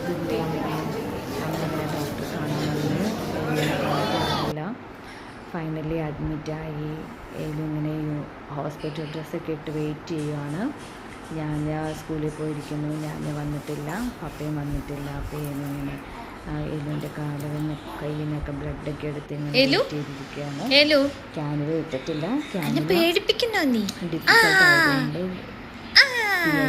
Good morning. അങ്ങനെ doctor കാണുമെന്ന് പറഞ്ഞില്ല. ഫൈനലി അഡ്മിറ്റായി. ഇങ്ങനെ ഹോസ്പിറ്റൽ ഡ്രസ്സൊക്കെ ഇട്ട് വെയിറ്റ് ചെയ്യുവാണ്. ഞാൻ സ്കൂളിൽ പോയിരിക്കുന്നു. ഞാൻ വന്നിട്ടില്ല, പപ്പയും വന്നിട്ടില്ല. അപ്പോൾ ഇങ്ങനെ എലുവിൻ്റെ കാലിന് കയ്യിൽ നിന്നൊക്കെ ബ്ലഡൊക്കെ എടുത്ത് ഇങ്ങനെ വെയിറ്റ് ചെയ്തിരിക്കുകയാണ്. ക്യാനുവ ഇട്ടിട്ടില്ല. ഡിഫിക്കൽട്ട് ആയതുകൊണ്ട് പിന്നെ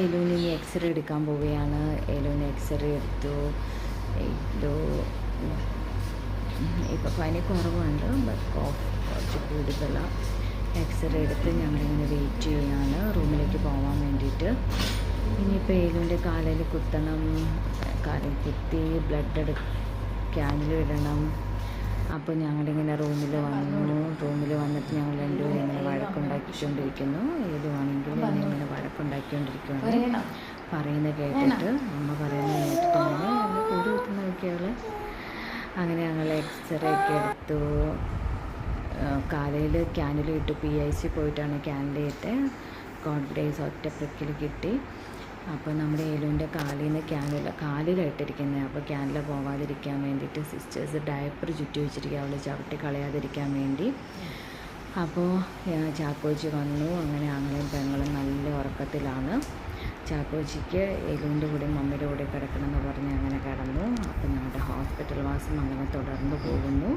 എലുവിന് എക്സ്റേ എടുക്കാൻ പോവുകയാണ്. എലുവിന് എക്സ്റേ എടുത്തു. ഇപ്പോൾ പനി കുറവുണ്ട്, ബട്ട് കോഫ് കുറച്ച് കൂടുതലാണ്. എക്സ്റേ എടുത്ത് ഞങ്ങളിങ്ങനെ വെയിറ്റ് ചെയ്യുകയാണ് റൂമിലേക്ക് പോകാൻ വേണ്ടിയിട്ട്. ഇനിയിപ്പോൾ എലുവിൻ്റെ കാലിൽ കുത്തണം. കാലിൽ കുത്തി ബ്ലഡ് ക്യാനിൽ ഇടണം. അപ്പോൾ ഞങ്ങളിങ്ങനെ റൂമിൽ വന്നിട്ട് ഞങ്ങൾ രണ്ടുപേരും ഇങ്ങനെ വഴക്കുണ്ടാക്കിക്കൊണ്ടിരിക്കുന്നു. ഏതുവാണെങ്കിൽ ഇങ്ങനെ വഴക്കുണ്ടാക്കിക്കൊണ്ടിരിക്കുകയാണ്. പറയുന്നത് കേട്ടിട്ട്, അമ്മ പറയുന്നത് കേട്ടിട്ട് ഇങ്ങനെ കൂടി കുത്തുന്ന നോക്കിയാൽ. അങ്ങനെ ഞങ്ങൾ എക്സ്റേ ഒക്കെ എടുത്തു. കാലയിൽ ക്യാനിൽ ഇട്ടു. PIC പോയിട്ടാണ് ക്യാനിൽ ഇട്ട്. ഗോഡ് ഗ്രേസ് ഒറ്റ പ്രിക്കിൽ കിട്ടി. അപ്പോൾ നമ്മുടെ എലുവിൻ്റെ കാലിലായിട്ടിരിക്കുന്നത്. അപ്പോൾ ക്യാനിൽ പോകാതിരിക്കാൻ വേണ്ടിയിട്ട് സിസ്റ്റേഴ്സ് ഡയപ്പർ ചുറ്റി വെച്ചിരിക്കുക, അവൾ ചവിട്ടി കളയാതിരിക്കാൻ വേണ്ടി. അപ്പോൾ ചാക്കോച്ചി വന്നു. അങ്ങനെ ആങ്ങളെയും പെങ്ങളും നല്ല ഉറക്കത്തിലാണ്. ചാക്കോച്ചിക്ക് എലുവിൻ്റെ കൂടെ മമ്മിയുടെ കൂടെ കിടക്കണം എന്ന് പറഞ്ഞ് അങ്ങനെ കിടന്നു. അപ്പോൾ ഞങ്ങളുടെ ഹോസ്പിറ്റൽ വാസം അങ്ങനെ തുടർന്ന് പോകുന്നു.